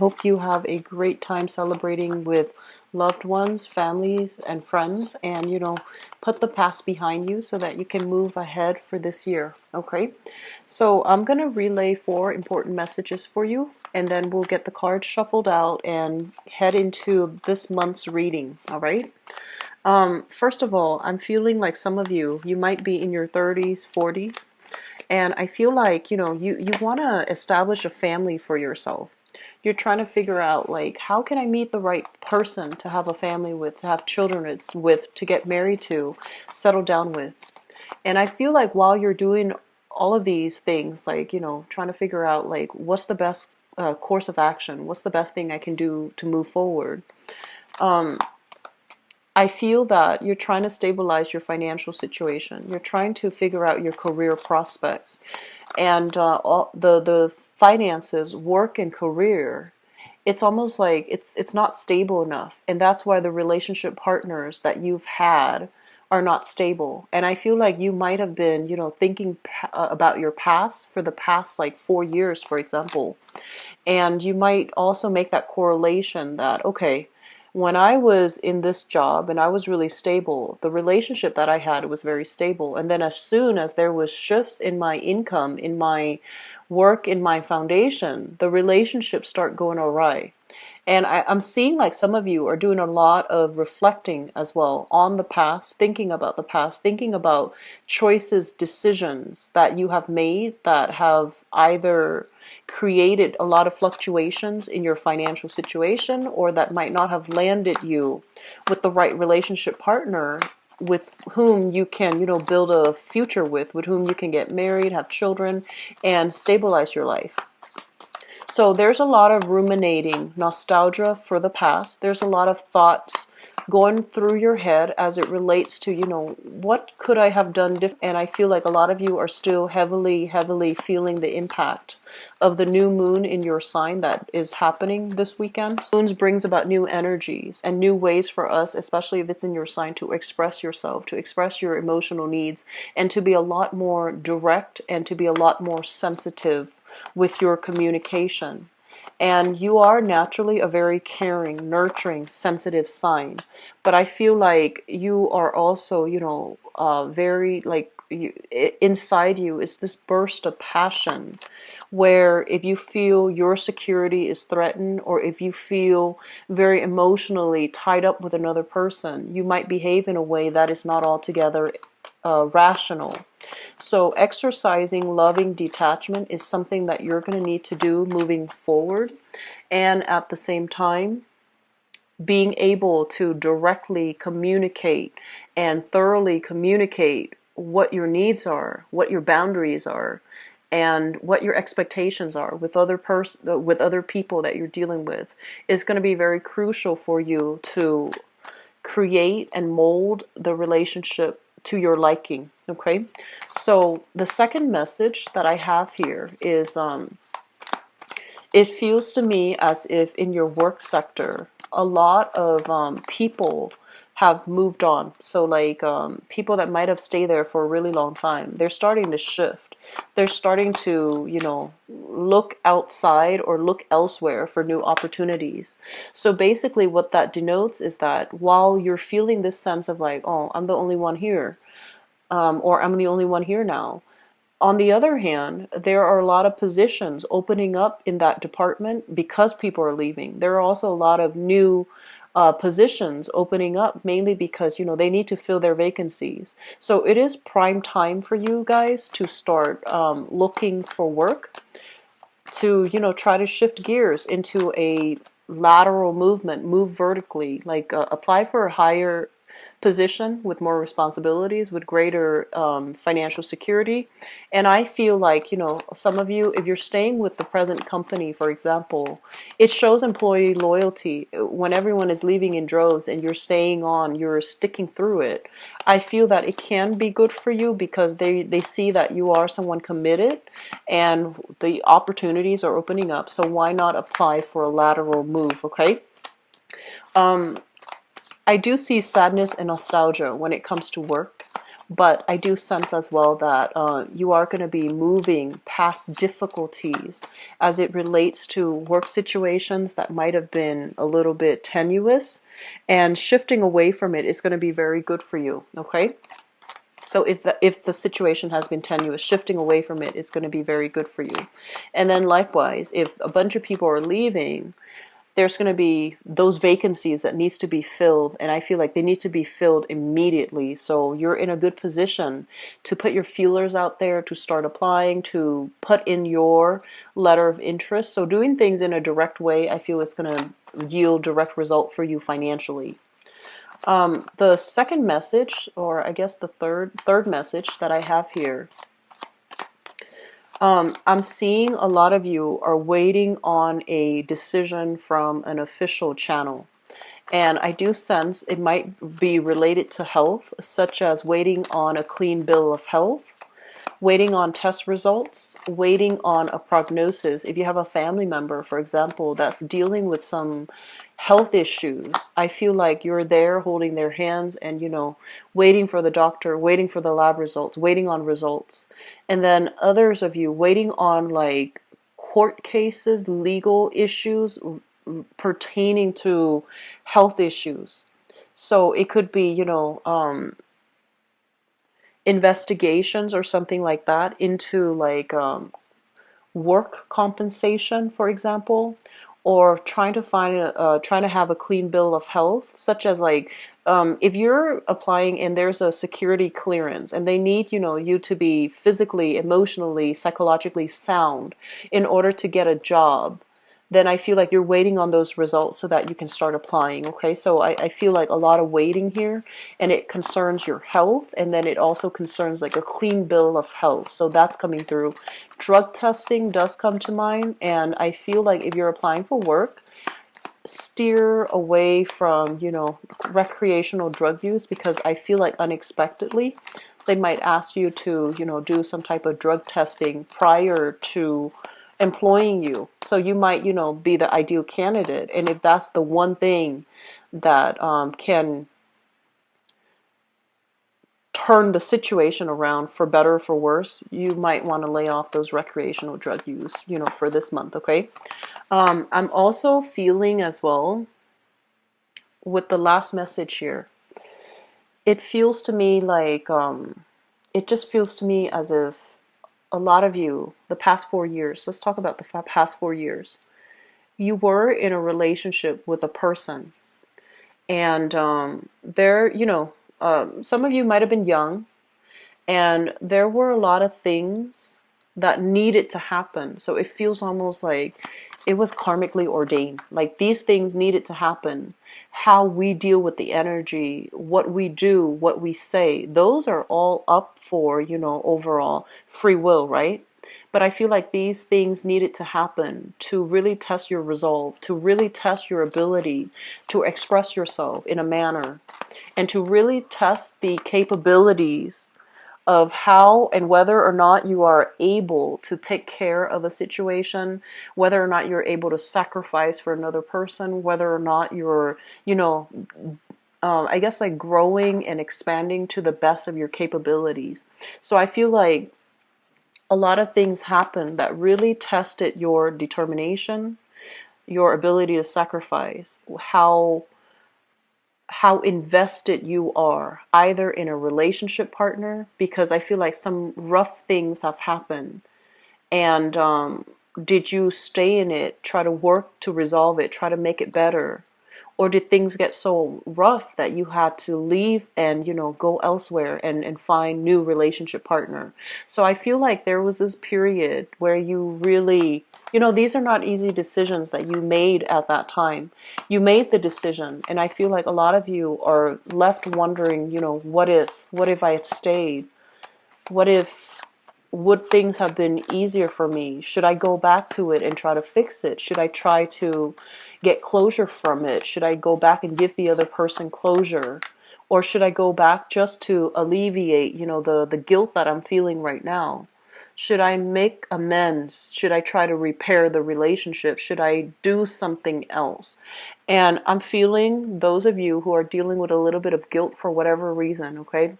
hope you have a great time celebrating with loved ones, families, and friends, and put the past behind you so that you can move ahead for this year. Okay, so I'm gonna relay 4 important messages for you, and then we'll get the cards shuffled out and head into this month's reading. All right. First of all, I'm feeling like some of you might be in your 30s, 40s, and I feel like, you want to establish a family for yourself. You're trying to figure out, like, how can I meet the right person to have a family with, to have children with, to get married to, settle down with. And I feel like while you're doing all of these things, like, trying to figure out, like, what's the best course of action, what's the best thing I can do to move forward. I feel that you're trying to stabilize your financial situation. You're trying to figure out your career prospects, and all the finances, work, and career. It's almost like it's not stable enough, and that's why the relationship partners that you've had are not stable. And I feel like you might have been, thinking about your past for the past like 4 years, for example, and you might also make that correlation that, okay, when I was in this job and I was really stable, the relationship that I had was very stable. And then as soon as there was shifts in my income, in my work, in my foundation, the relationships start going awry. And I'm seeing like some of you are doing a lot of reflecting as well on the past, thinking about the past, thinking about choices, decisions that you have made that have either created a lot of fluctuations in your financial situation, or that might not have landed you with the right relationship partner with whom you can, build a future with whom you can get married, have children, and stabilize your life. So there's a lot of ruminating, nostalgia for the past. There's a lot of thoughts going through your head as it relates to, what could I have done different? And I feel like a lot of you are still heavily, heavily feeling the impact of the new moon in your sign that is happening this weekend. Moons brings about new energies and new ways for us, especially if it's in your sign, to express yourself, to express your emotional needs, and to be a lot more direct and to be a lot more sensitive with your communication. And you are naturally a very caring, nurturing, sensitive sign. But I feel like you are also, very like inside you is this burst of passion where if you feel your security is threatened, or if you feel very emotionally tied up with another person, you might behave in a way that is not altogether rational. So exercising loving detachment is something that you're going to need to do moving forward. And at the same time, being able to directly communicate and thoroughly communicate what your needs are, what your boundaries are, and what your expectations are with with other people that you're dealing with is going to be very crucial for you to create and mold the relationship to your liking. Okay, so the second message that I have here is it feels to me as if in your work sector a lot of people have moved on. So like people that might have stayed there for a really long time, they're starting to shift. They're starting to, look outside or look elsewhere for new opportunities. So basically what that denotes is that while you're feeling this sense of like, oh, I'm the only one here, or I'm the only one here now, on the other hand, there are a lot of positions opening up in that department because people are leaving. There are also a lot of new positions opening up, mainly because, they need to fill their vacancies. So it is prime time for you guys to start looking for work, to, try to shift gears into a lateral movement, move vertically, like apply for a higher position with more responsibilities, with greater financial security. And I feel like, some of you, if you're staying with the present company, for example, it shows employee loyalty. When everyone is leaving in droves and you're staying on, you're sticking through it. I feel that it can be good for you because they see that you are someone committed and the opportunities are opening up. So why not apply for a lateral move, okay? I do see sadness and nostalgia when it comes to work, But I do sense as well that you are going to be moving past difficulties as it relates to work situations that might have been a little bit tenuous, and shifting away from it is going to be very good for you. Okay. So if the situation has been tenuous, shifting away from it is going to be very good for you. And then likewise, if a bunch of people are leaving, there's going to be those vacancies that needs to be filled, and I feel like they need to be filled immediately. So you're in a good position to put your feelers out there, to start applying, to put in your letter of interest. So doing things in a direct way, I feel it's going to yield direct result for you financially. The second message, or I guess the third message that I have here, I'm seeing a lot of you are waiting on a decision from an official channel. And I do sense it might be related to health, such as waiting on a clean bill of health, waiting on test results, waiting on a prognosis. If you have a family member, for example, that's dealing with some health issues, I feel like you're there holding their hands and, waiting for the doctor, waiting for the lab results, waiting on results. And then others of you waiting on like court cases, legal issues pertaining to health issues. So it could be, investigations or something like that into like work compensation, for example, or trying to have a clean bill of health, such as like if you're applying and there's a security clearance and they need you to be physically, emotionally, psychologically sound in order to get a job, then I feel like you're waiting on those results so that you can start applying. Okay, so I feel like a lot of waiting here, and it concerns your health, and then it also concerns like a clean bill of health. So that's coming through. Drug testing does come to mind, and I feel like if you're applying for work, steer away from, recreational drug use, because I feel like unexpectedly they might ask you to, do some type of drug testing prior to employing you. So you might, be the ideal candidate. And if that's the one thing that can turn the situation around for better or for worse, you might want to lay off those recreational drug use, for this month, okay? I'm also feeling as well with the last message here, it feels to me like, it just feels to me as if a lot of you, the past 4 years, let's talk about the past 4 years, you were in a relationship with a person, and some of you might have been young, and there were a lot of things that needed to happen. So it feels almost like it was karmically ordained. Like these things needed to happen. How we deal with the energy, what we do, what we say, those are all up for, overall free will, right? But I feel like these things needed to happen to really test your resolve, to really test your ability to express yourself in a manner, and to really test the capabilities of how and whether or not you are able to take care of a situation, whether or not you're able to sacrifice for another person, whether or not you're, I guess like growing and expanding to the best of your capabilities. So I feel like a lot of things happened that really tested your determination, your ability to sacrifice, how invested you are either in a relationship partner, because I feel like some rough things have happened, and did you stay in it, try to work to resolve it, try to make it better, or did things get so rough that you had to leave and go elsewhere and find new relationship partner? So I feel like there was this period where you really, these are not easy decisions that you made at that time. You made the decision, and I feel like a lot of you are left wondering, what if I had stayed? What if, would things have been easier for me? Should I go back to it and try to fix it? Should I try to get closure from it? Should I go back and give the other person closure? Or should I go back just to alleviate, the guilt that I'm feeling right now? Should I make amends? Should I try to repair the relationship? Should I do something else? And I'm feeling those of you who are dealing with a little bit of guilt for whatever reason, okay?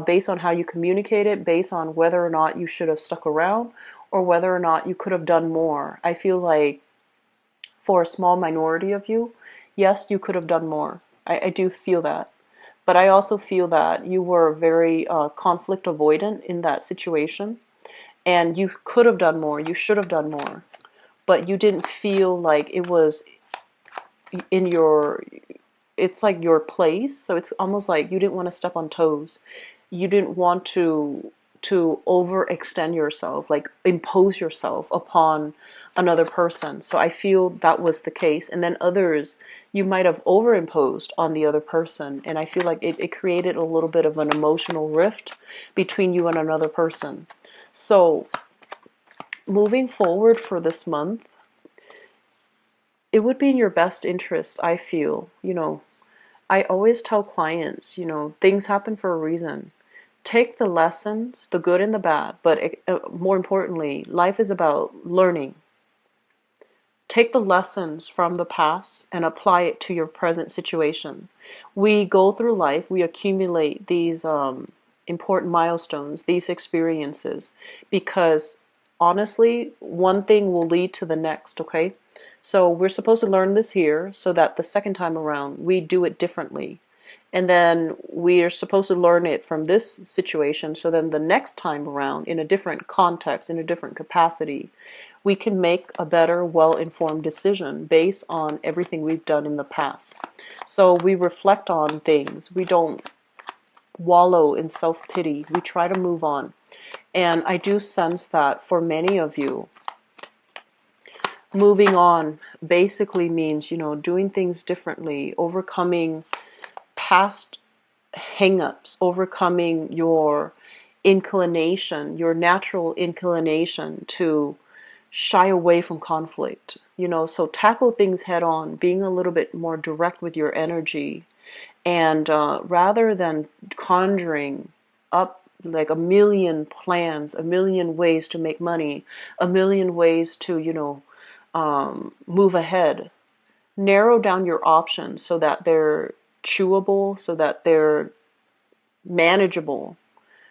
based on how you communicated, based on whether or not you should have stuck around or whether or not you could have done more. I feel like for a small minority of you, yes, you could have done more. I do feel that. But I also feel that you were very conflict avoidant in that situation, and you could have done more, you should have done more, but you didn't feel like it was in your, it's like your place. So it's almost like you didn't want to step on toes. You didn't want to overextend yourself, like impose yourself upon another person. So I feel that was the case. And then others, you might have overimposed on the other person. And I feel like it created a little bit of an emotional rift between you and another person. So moving forward for this month, it would be in your best interest, I feel. I always tell clients, things happen for a reason. Take the lessons, the good and the bad, but more importantly, life is about learning. Take the lessons from the past and apply it to your present situation. We go through life, we accumulate these important milestones, these experiences, because honestly, one thing will lead to the next, okay? So we're supposed to learn this here so that the second time around we do it differently. And then we are supposed to learn it from this situation so then the next time around, in a different context, in a different capacity, we can make a better, well-informed decision based on everything we've done in the past. So we reflect on things. We don't wallow in self-pity. We try to move on. And I do sense that for many of you, moving on basically means, doing things differently, overcoming past hang-ups, overcoming your inclination, your natural inclination to shy away from conflict. So tackle things head on, being a little bit more direct with your energy, and rather than conjuring up like a million plans, a million ways to make money, a million ways to, move ahead, narrow down your options so that they're chewable, so that they're manageable.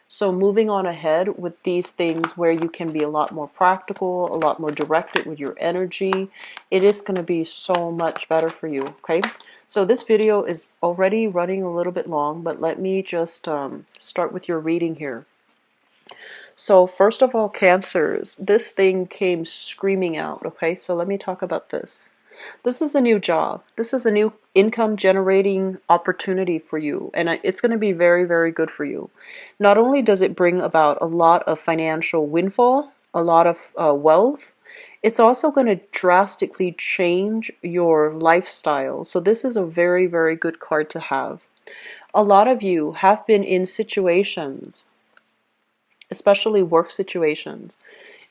So moving on ahead with these things where you can be a lot more practical, a lot more directed with your energy, it is going to be so much better for you, okay? So this video is already running a little bit long, but let me just start with your reading here. So first of all, Cancers, this thing came screaming out, okay? So let me talk about this. This is a new job. This is a new income generating opportunity for you, and it's going to be very, very good for you. Not only does it bring about a lot of financial windfall, a lot of wealth, it's also going to drastically change your lifestyle. So this is a very, very good card to have. A lot of you have been in situations, especially work situations.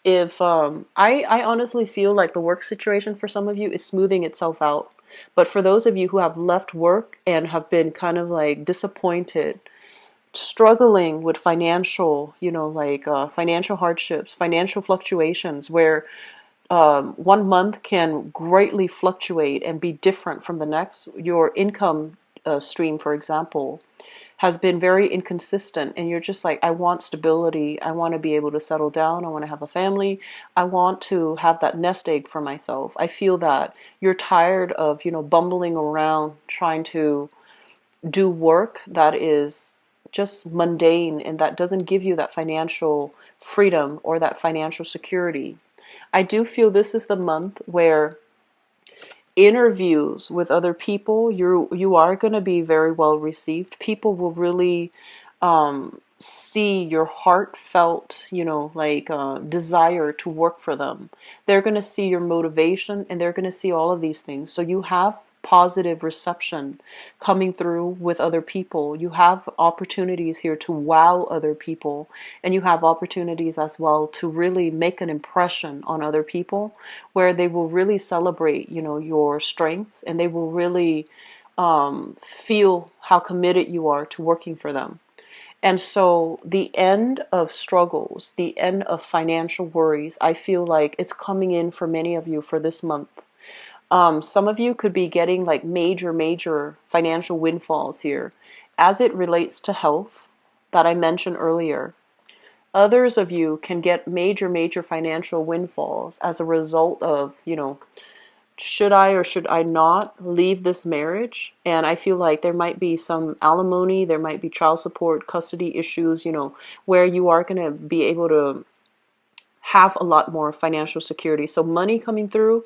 If I honestly feel like the work situation for some of you is smoothing itself out. But for those of you who have left work and have been kind of like disappointed, struggling with financial, financial hardships, financial fluctuations, where 1 month can greatly fluctuate and be different from the next. Your income stream, for example, has been very inconsistent, and you're just like, I want stability. I want to be able to settle down. I want to have a family. I want to have that nest egg for myself. I feel that you're tired of, bumbling around trying to do work that is just mundane and that doesn't give you that financial freedom or that financial security. I do feel this is the month where interviews with other people, you are going to be very well received. People will really see your heartfelt, desire to work for them. They're going to see your motivation, and they're going to see all of these things. So you have positive reception coming through with other people. You have opportunities here to wow other people, and you have opportunities as well to really make an impression on other people, where they will really celebrate, your strengths, and they will really feel how committed you are to working for them. And so the end of struggles, the end of financial worries, I feel like it's coming in for many of you for this month. Some of you could be getting like major, major financial windfalls here as it relates to health. that I mentioned earlier. Others of you can get major financial windfalls as a result of, should I or should I not leave this marriage? And I feel like there might be some alimony, there might be child support, custody issues, where you are going to be able to have a lot more financial security. So money coming through,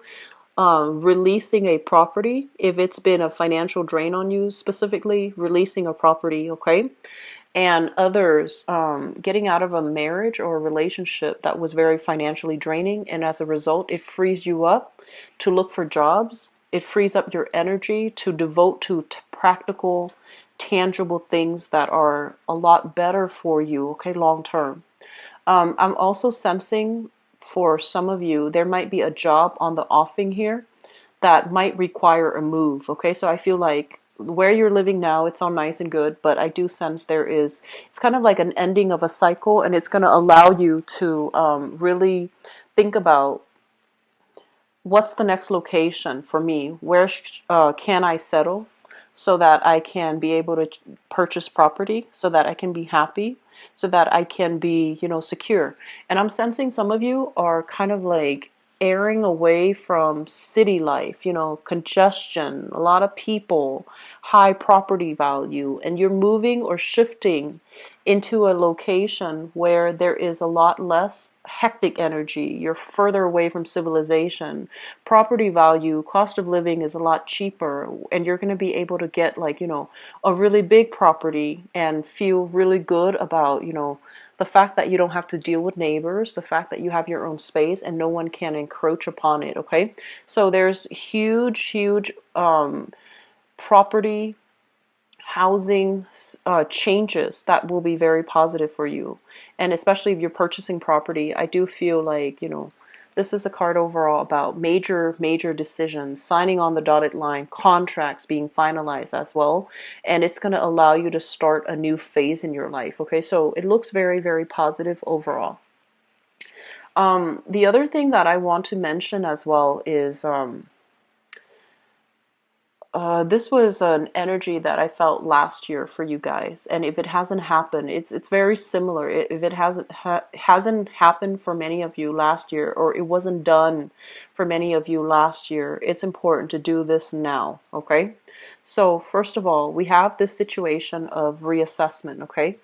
releasing a property, if it's been a financial drain on you, specifically releasing a property, okay? And others, getting out of a marriage or a relationship that was very financially draining, and as a result it frees you up to look for jobs. It frees up your energy to devote to practical, tangible things that are a lot better for you, okay, long term. I'm also sensing for some of you there might be a job on the offing here that might require a move. Okay, so I feel like where you're living now, it's all nice and good, but I do sense it's kind of like an ending of a cycle, and it's going to allow you to really think about what's the next location for me? Where can I settle so that I can be able to purchase property, so that I can be happy, so that I can be, secure. And I'm sensing some of you are kind of like erring away from city life, congestion, a lot of people, high property value, and you're moving or shifting into a location where there is a lot less hectic energy. You're further away from civilization. Property value, cost of living is a lot cheaper, and you're going to be able to get like, a really big property and feel really good about, the fact that you don't have to deal with neighbors, the fact that you have your own space and no one can encroach upon it, okay? So there's huge property housing changes that will be very positive for you. And especially if you're purchasing property, I do feel like, this is a card overall about major decisions, signing on the dotted line, contracts being finalized as well. And it's going to allow you to start a new phase in your life. Okay, so it looks very positive overall. The other thing that I want to mention as well is this was an energy that I felt last year for you guys, and if it hasn't happened, it's very similar. If it hasn't happened for many of you last year, or it wasn't done for many of you last year, it's important to do this now. Okay, so first of all, we have this situation of reassessment. Okay,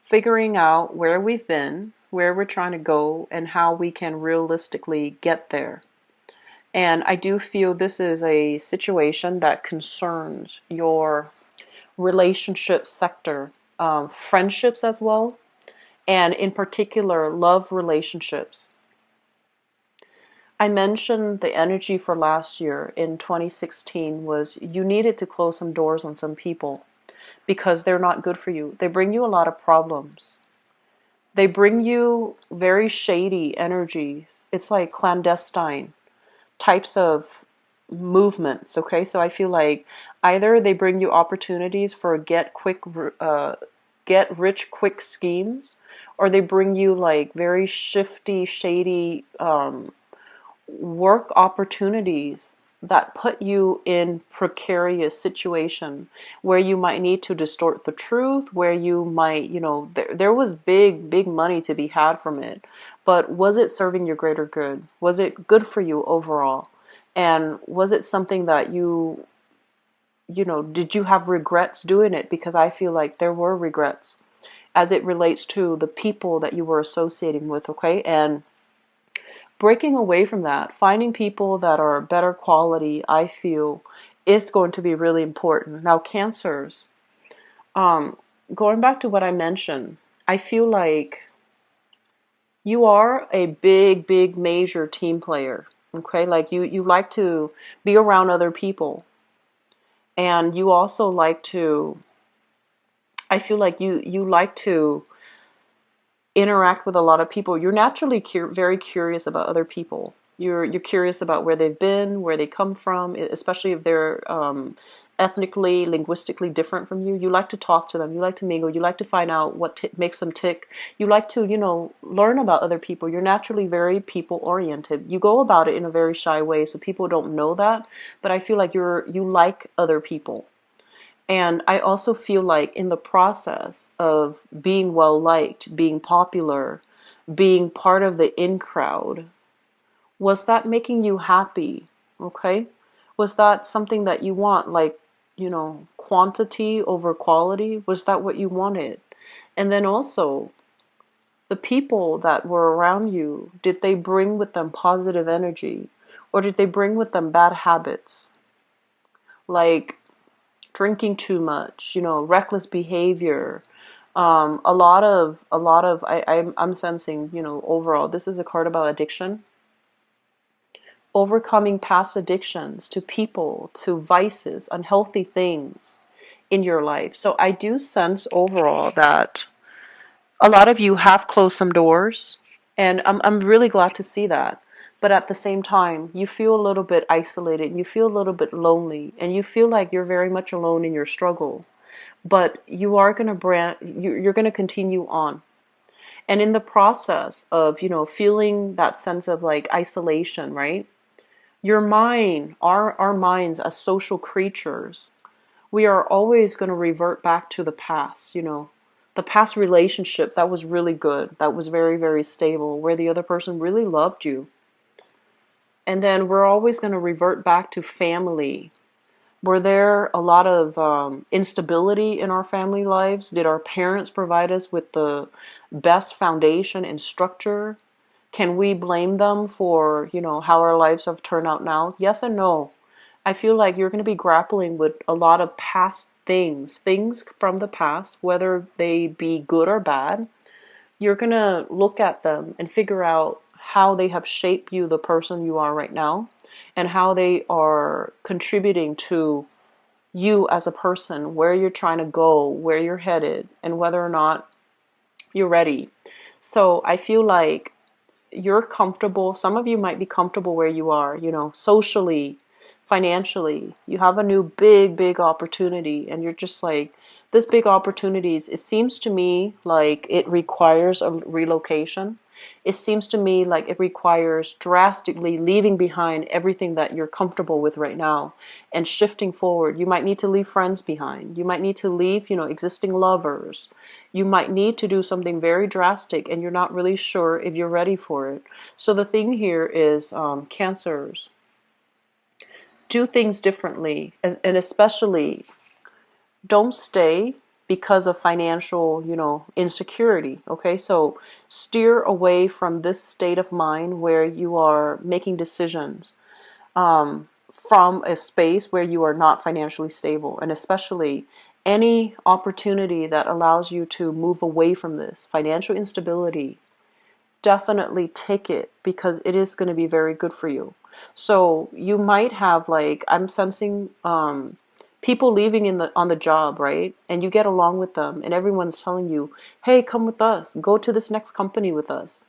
figuring out where we've been, where we're trying to go, and how we can realistically get there. And I do feel this is a situation that concerns your relationship sector, friendships as well, and in particular, love relationships. I mentioned the energy for last year in 2016 was you needed to close some doors on some people because they're not good for you. They bring you a lot of problems. They bring you very shady energies. It's like clandestine types of movements. Okay, so I feel like either they bring you opportunities for get rich quick schemes, or they bring you like very shifty, shady work opportunities that put you in precarious situation where you might need to distort the truth, where you might, there was big money to be had from it, but was it serving your greater good? Was it good for you overall? And was it something that did you have regrets doing it? Because I feel like there were regrets as it relates to the people that you were associating with, okay? And breaking away from that, finding people that are better quality, I feel, is going to be really important. Now, Cancers, going back to what I mentioned, I feel like you are a big major team player. Okay, like you like to be around other people, and you also like to, I feel like you like to interact with a lot of people. You're naturally very curious about other people. You're curious about where they've been, where they come from, especially if they're ethnically, linguistically different from you. You like to talk to them. You like to mingle. You like to find out what makes them tick. You like to, learn about other people. You're naturally very people oriented. You go about it in a very shy way, so people don't know that. But I feel like you like other people. And I also feel like in the process of being well liked, being popular, being part of the in crowd, was that making you happy? Okay. Was that something that you want, like, quantity over quality? Was that what you wanted? And then also, the people that were around you, did they bring with them positive energy? Or did they bring with them bad habits? Like drinking too much, reckless behavior. I'm sensing, overall, this is a card about addiction, overcoming past addictions to people, to vices, unhealthy things in your life. So I do sense overall that a lot of you have closed some doors, and I'm really glad to see that. But at the same time, you feel a little bit isolated, and you feel a little bit lonely, and you feel like you're very much alone in your struggle. But you are going to you're going to continue on. And in the process of, feeling that sense of like isolation, right? Your mind, our minds as social creatures, we are always going to revert back to the past, the past relationship that was really good, that was very, very stable, where the other person really loved you. And then we're always going to revert back to family. Were there a lot of instability in our family lives? Did our parents provide us with the best foundation and structure? Can we blame them for, how our lives have turned out now? Yes and no. I feel like you're going to be grappling with a lot of past things from the past, whether they be good or bad. You're going to look at them and figure out how they have shaped you, the person you are right now, and how they are contributing to you as a person, where you're trying to go, where you're headed, and whether or not you're ready. So I feel like you're comfortable. Some of you might be comfortable where you are, socially, financially. You have a new big opportunity, and you're just like, this big opportunities, it seems to me like it requires a relocation. It seems to me like it requires drastically leaving behind everything that you're comfortable with right now and shifting forward. You might need to leave friends behind. You might need to leave, existing lovers. You might need to do something very drastic, and you're not really sure if you're ready for it. So the thing here is, Cancers, do things differently, and especially don't stay because of financial, insecurity. Okay, so steer away from this state of mind where you are making decisions from a space where you are not financially stable, and especially any opportunity that allows you to move away from this financial instability. Definitely take it, because it is going to be very good for you. So you might have, like, I'm sensing people leaving on the job, right? And you get along with them, and everyone's telling you, "Hey, come with us. Go to this next company with us."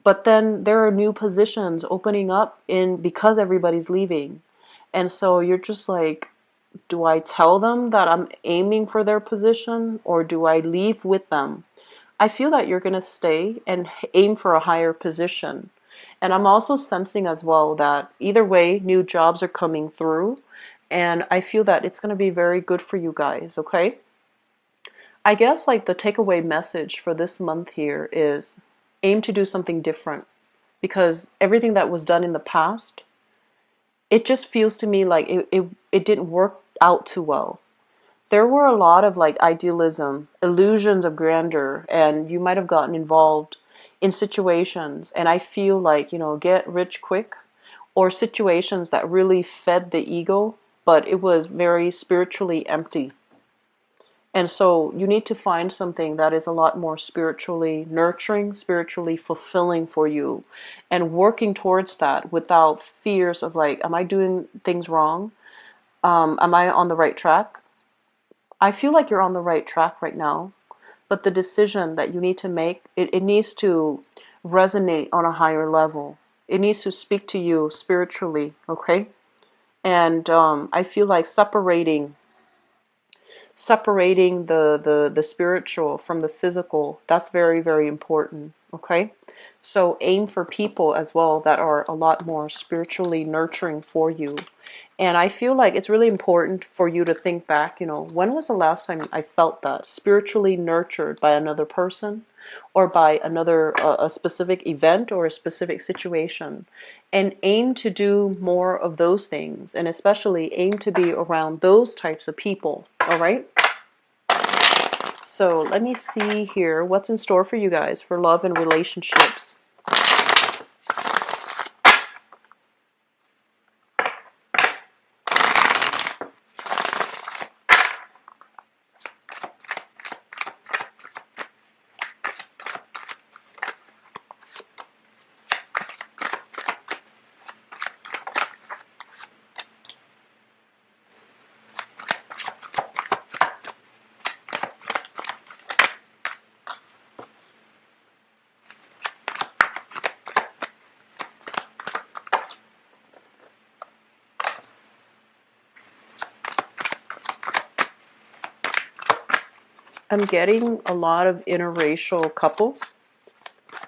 But then there are new positions opening up in because everybody's leaving. And so you're just like, do I tell them that I'm aiming for their position, or do I leave with them? I feel that you're going to stay and aim for a higher position. And I'm also sensing as well that either way, new jobs are coming through. And I feel that it's going to be very good for you guys, okay? I guess like the takeaway message for this month here is aim to do something different, because everything that was done in the past, it just feels to me like it didn't work out too well. There were a lot of like idealism, illusions of grandeur, and you might have gotten involved in situations, and I feel like, get rich quick, or situations that really fed the ego, but it was very spiritually empty. And so you need to find something that is a lot more spiritually nurturing, spiritually fulfilling for you, and working towards that without fears of like, am I doing things wrong? Am I on the right track? I feel like you're on the right track right now, but the decision that you need to make, it needs to resonate on a higher level. It needs to speak to you spiritually, okay? And I feel like separating the spiritual from the physical, that's very, very important. Okay? So aim for people as well that are a lot more spiritually nurturing for you. And I feel like it's really important for you to think back, when was the last time I felt that spiritually nurtured by another person or by another, a specific event or a specific situation? And aim to do more of those things, and especially aim to be around those types of people, all right? So let me see here what's in store for you guys for love and relationships. I'm getting a lot of interracial couples,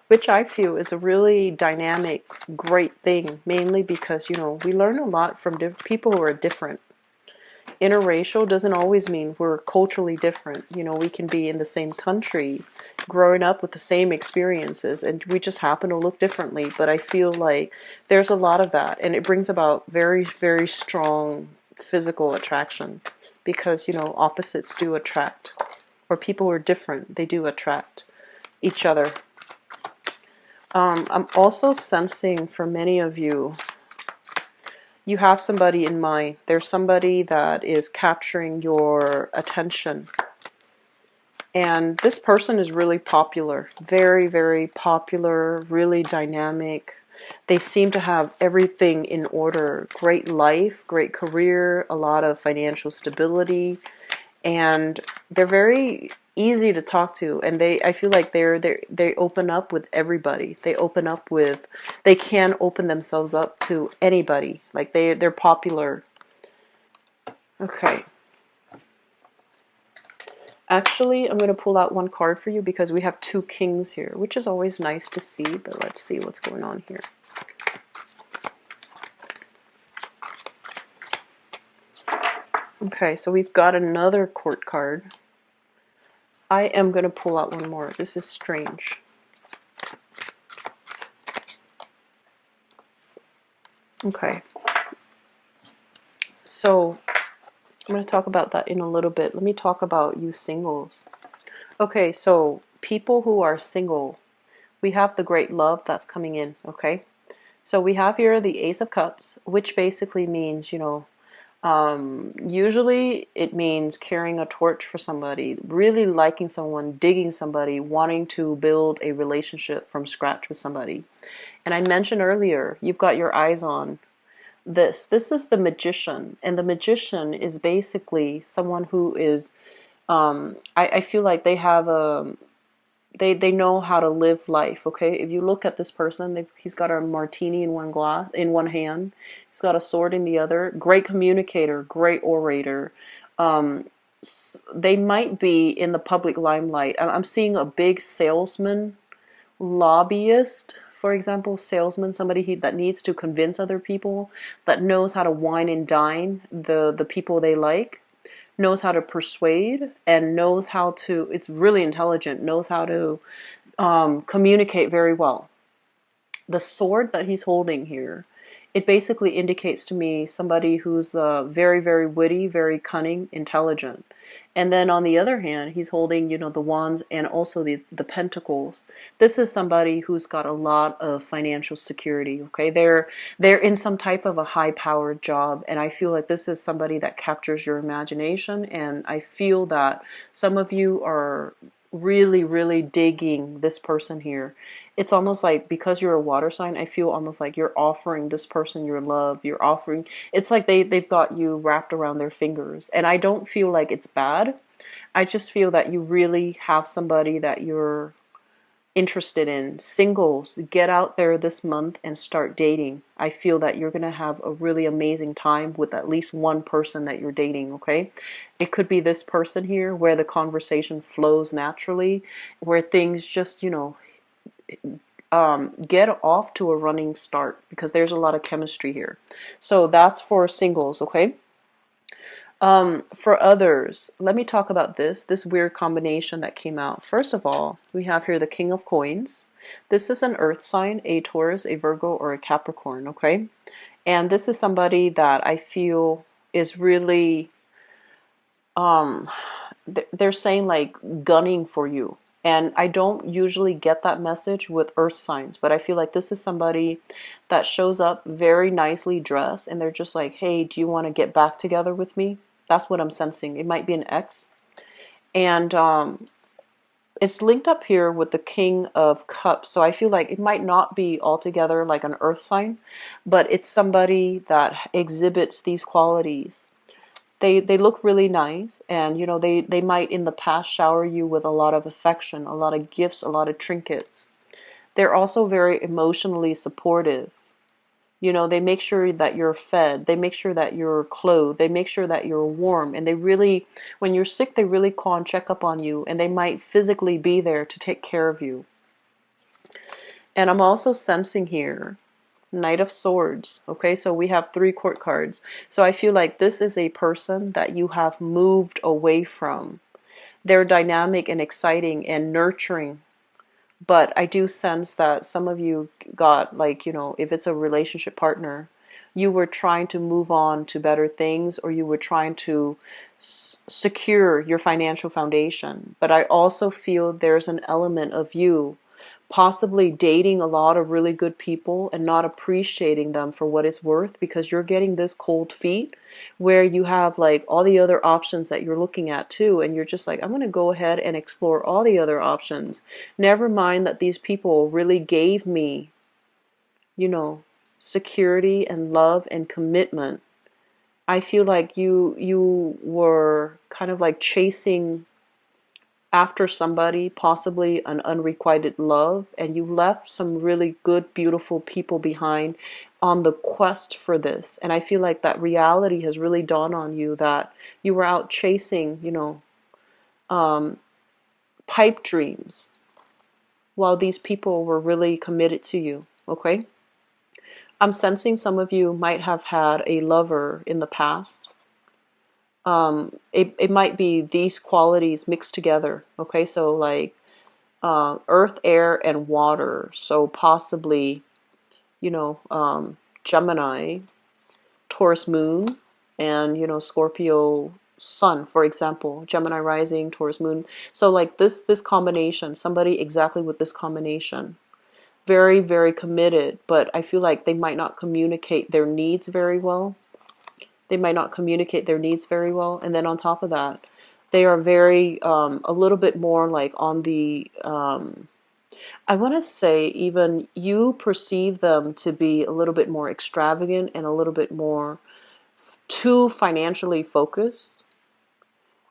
which I feel is a really dynamic, great thing, mainly because, we learn a lot from people who are different. Interracial doesn't always mean we're culturally different. We can be in the same country, growing up with the same experiences, and we just happen to look differently. But I feel like there's a lot of that, and it brings about very, very strong physical attraction because, opposites do attract, or people who are different, they do attract each other. I'm also sensing for many of you, you have somebody in mind. There's somebody that is capturing your attention. And this person is really popular. Very, very popular, really dynamic. They seem to have everything in order. Great life, great career, a lot of financial stability. And they're very easy to talk to, and I feel like they open up with everybody. They can open themselves up to anybody. Like they're popular. Okay. Actually, I'm going to pull out one card for you because we have two kings here, which is always nice to see, but let's see what's going on here. Okay, so we've got another court card. I am going to pull out one more. This is strange. Okay. So I'm going to talk about that in a little bit. Let me talk about you singles. Okay, so people who are single, we have the great love that's coming in, okay? So we have here the Ace of Cups, which basically means, usually it means carrying a torch for somebody, really liking someone, digging somebody, wanting to build a relationship from scratch with somebody. And I mentioned earlier, you've got your eyes on this. This is the Magician, and the Magician is basically someone who is, I feel like they have they know how to live life. Okay, if you look at this person, he's got a martini in one hand, he's got a sword in the other. Great communicator, great orator. They might be in the public limelight. I'm seeing a big salesman, lobbyist, for example, salesman, somebody that needs to convince other people, that knows how to wine and dine the people they like, knows how to persuade, and knows how to, it's really intelligent, knows how to communicate very well. The sword that he's holding here, it basically indicates to me somebody who's very, very witty, very cunning, intelligent. And then on the other hand, he's holding, the wands and also the pentacles. This is somebody who's got a lot of financial security, okay? They're in some type of a high-powered job, and I feel like this is somebody that captures your imagination, and I feel that some of you are really, really digging this person here. It's almost like, because you're a water sign, I feel almost like you're offering this person your love. It's like they've got you wrapped around their fingers. And I don't feel like it's bad. I just feel that you really have somebody that you're interested in. Singles, get out there this month and start dating. I feel that you're going to have a really amazing time with at least one person that you're dating, okay? It could be this person here where the conversation flows naturally, where things just, get off to a running start because there's a lot of chemistry here. So that's for singles, okay? For others, let me talk about this weird combination that came out. First of all, we have here the King of Coins. This is an earth sign, a Taurus, a Virgo, or a Capricorn, okay? And this is somebody that I feel is really, um, they're saying like gunning for you. And I don't usually get that message with earth signs, but I feel like this is somebody that shows up very nicely dressed and they're just like, hey, do you want to get back together with me? That's what I'm sensing. It might be an ex. And it's linked up here with the King of Cups. So I feel like it might not be altogether like an earth sign, but it's somebody that exhibits these qualities. They look really nice, and you know, they might in the past shower you with a lot of affection, a lot of gifts, a lot of trinkets. They're also very emotionally supportive. You know, they make sure that you're fed, they make sure that you're clothed, they make sure that you're warm, and they really, when you're sick, they really call and check up on you, and they might physically be there to take care of you. And I'm also sensing here Knight of Swords. Okay, so we have 3 court cards. So I feel like this is a person that you have moved away from. They're dynamic and exciting and nurturing. But I do sense that some of you got, like, you know, if it's a relationship partner, you were trying to move on to better things, or you were trying to secure your financial foundation. But I also feel there's an element of you possibly dating a lot of really good people and not appreciating them for what it's worth because you're getting this cold feet where you have like all the other options that you're looking at too, and you're just like, I'm going to go ahead and explore all the other options, never mind that these people really gave me, you know, security and love and commitment. I feel like you were kind of like chasing after somebody, possibly an unrequited love, and you left some really good, beautiful people behind on the quest for this. And I feel like that reality has really dawned on you that you were out chasing, you know, um, pipe dreams while these people were really committed to you, okay? I'm sensing some of you might have had a lover in the past. It might be these qualities mixed together, okay? So like earth, air, and water. So possibly, you know, Gemini, Taurus moon, and, you know, Scorpio sun, for example, Gemini rising, Taurus moon. So like this combination, somebody exactly with this combination, very, very committed, but I feel like they might not communicate their needs very well. They might not communicate their needs very well. And then on top of that, they are very, a little bit more like on the, I want to say even you perceive them to be a little bit more extravagant and a little bit more too financially focused,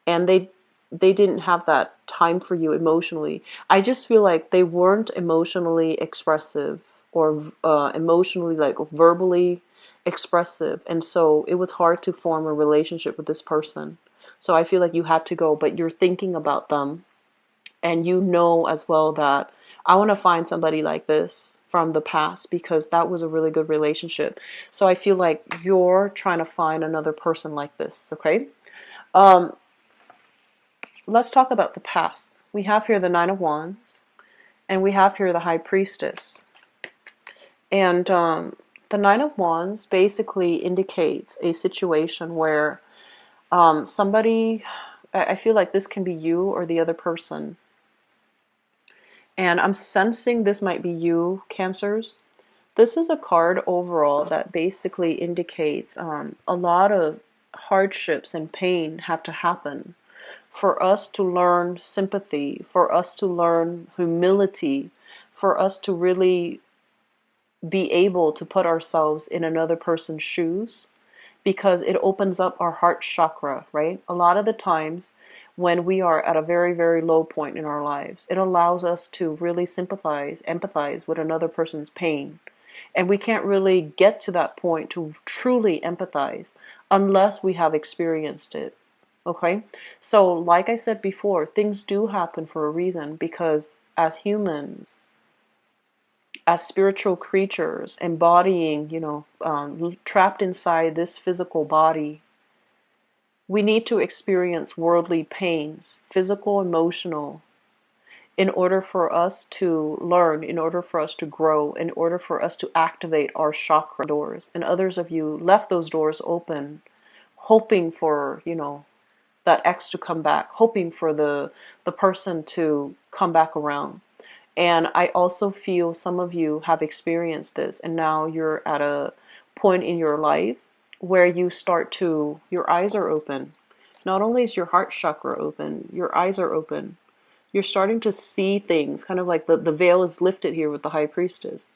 and they didn't have that time for you emotionally. I just feel like they weren't emotionally expressive or emotionally like verbally expressive, and so it was hard to form a relationship with this person. So I feel like you had to go, but you're thinking about them, and you know as well that I want to find somebody like this from the past because that was a really good relationship. So I feel like you're trying to find another person like this, okay? Um, let's talk about the past. We have here the Nine of Wands, and we have here the High Priestess. And the Nine of Wands basically indicates a situation where somebody, I feel like this can be you or the other person. And I'm sensing this might be you, Cancers. This is a card overall that basically indicates a lot of hardships and pain have to happen for us to learn sympathy, for us to learn humility, for us to really be able to put ourselves in another person's shoes, because it opens up our heart chakra, right? A lot of the times when we are at a very, very low point in our lives, it allows us to really sympathize, empathize with another person's pain. And we can't really get to that point to truly empathize unless we have experienced it. Okay? So, like I said before, things do happen for a reason because as humans, as spiritual creatures embodying, trapped inside this physical body, we need to experience worldly pains, physical, emotional, in order for us to learn, in order for us to grow, in order for us to activate our chakra doors. And others of you left those doors open, hoping for, that ex to come back, hoping for the person to come back around. And I also feel some of you have experienced this, and now you're at a point in your life where your eyes are open. Not only is your heart chakra open, your eyes are open. You're starting to see things, kind of like the veil is lifted here with the high priestess.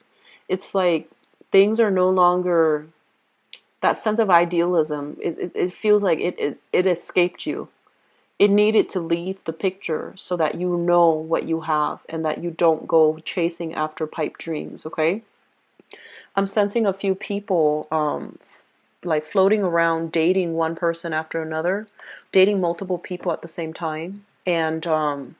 It's like things are no longer that sense of idealism. It feels like it escaped you. It needed to leave the picture so that you know what you have and that you don't go chasing after pipe dreams, okay? I'm sensing a few people like floating around, dating one person after another, dating multiple people at the same time, and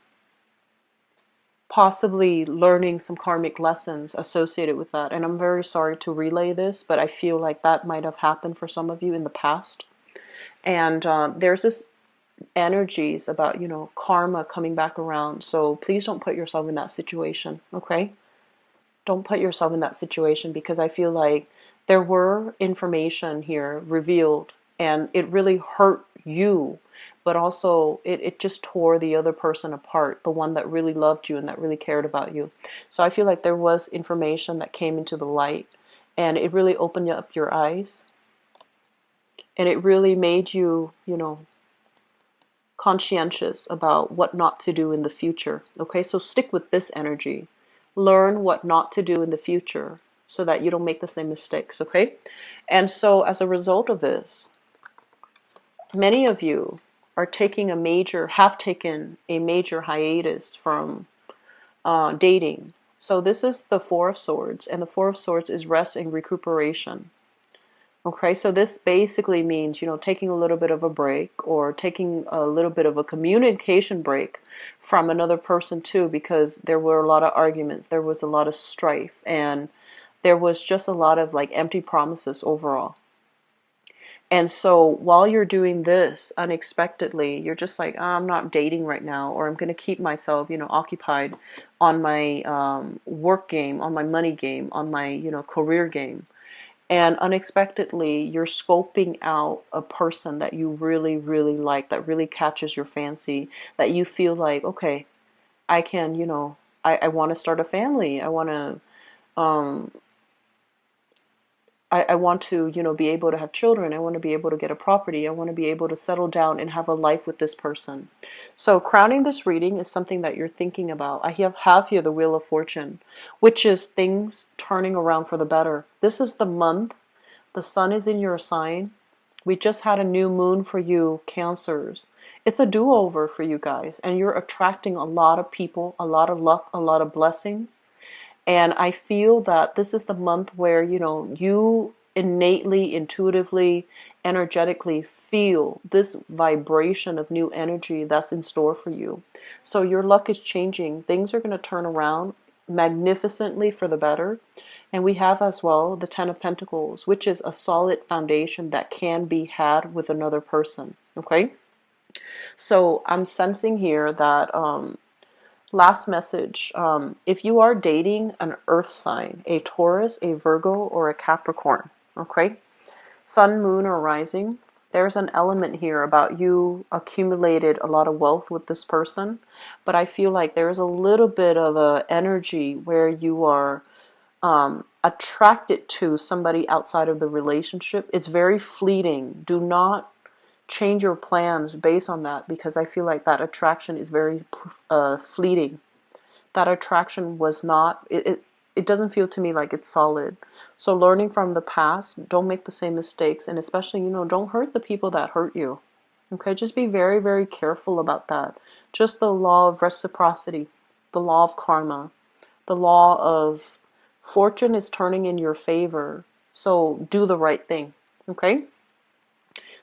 possibly learning some karmic lessons associated with that. And I'm very sorry to relay this, but I feel like that might have happened for some of you in the past. And there's this energies about, karma coming back around. So please don't put yourself in that situation, okay? Don't put yourself in that situation, because I feel like there were information here revealed and it really hurt you, but also it just tore the other person apart, the one that really loved you and that really cared about you. So I feel like there was information that came into the light and it really opened up your eyes and it really made you, conscientious about what not to do in the future. Okay, so stick with this energy. Learn what not to do in the future so that you don't make the same mistakes, okay? And so as a result of this, many of you have taken a major hiatus from dating. So this is the Four of Swords, and the Four of Swords is rest and recuperation. Okay, so this basically means, taking a little bit of a break or taking a little bit of a communication break from another person too, because there were a lot of arguments, there was a lot of strife, and there was just a lot of like empty promises overall. And so while you're doing this unexpectedly, you're just like, I'm not dating right now, or I'm going to keep myself, occupied on my work game, on my money game, on my, career game. And unexpectedly, you're scoping out a person that you really, really like, that really catches your fancy, that you feel like, okay, I can, I want to start a family. Um, I want to, be able to have children. I want to be able to get a property. I want to be able to settle down and have a life with this person. So crowning this reading is something that you're thinking about. I have here the Wheel of Fortune, which is things turning around for the better. This is the month. The sun is in your sign. We just had a new moon for you, Cancers. It's a do-over for you guys, and you're attracting a lot of people, a lot of luck, a lot of blessings. And I feel that this is the month where, you innately, intuitively, energetically feel this vibration of new energy that's in store for you. So your luck is changing. Things are going to turn around magnificently for the better. And we have as well the Ten of Pentacles, which is a solid foundation that can be had with another person. Okay? So I'm sensing here that last message, if you are dating an earth sign, a Taurus, a Virgo, or a Capricorn, okay, sun, moon, or rising, there's an element here about you accumulated a lot of wealth with this person, but I feel like there's a little bit of a energy where you are attracted to somebody outside of the relationship. It's very fleeting. Do not change your plans based on that, because I feel like that attraction is very fleeting. That attraction was not, it doesn't feel to me like it's solid. So learning from the past, don't make the same mistakes, and especially, don't hurt the people that hurt you. Okay, just be very, very careful about that. Just the law of reciprocity, the law of karma, the law of fortune is turning in your favor. So do the right thing. Okay?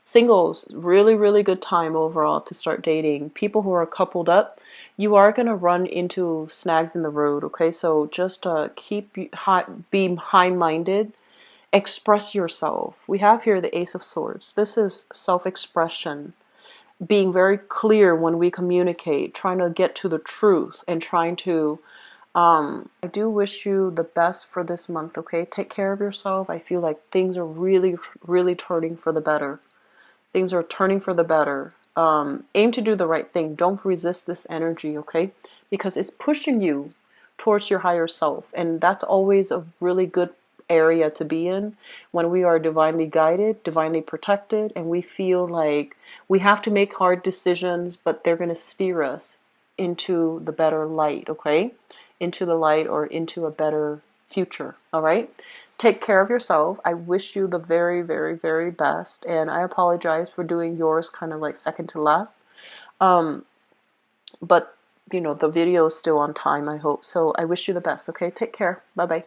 Singles, really, really good time overall to start dating. People who are coupled up, you are going to run into snags in the road, okay? So just be high-minded, express yourself. We have here the Ace of Swords. This is self-expression, being very clear when we communicate, trying to get to the truth and trying to I do wish you the best for this month, okay? Take care of yourself. I feel like things are really, really turning for the better. Things are turning for the better. Aim to do the right thing. Don't resist this energy, okay? Because it's pushing you towards your higher self. And that's always a really good area to be in when we are divinely guided, divinely protected, and we feel like we have to make hard decisions, but they're going to steer us into the better light, okay? Into the light or into a better future, all right? Take care of yourself. I wish you the very, very, very best. And I apologize for doing yours kind of like second to last. Um, but, you know, the video is still on time, I hope. So I wish you the best, okay? Take care. Bye-bye.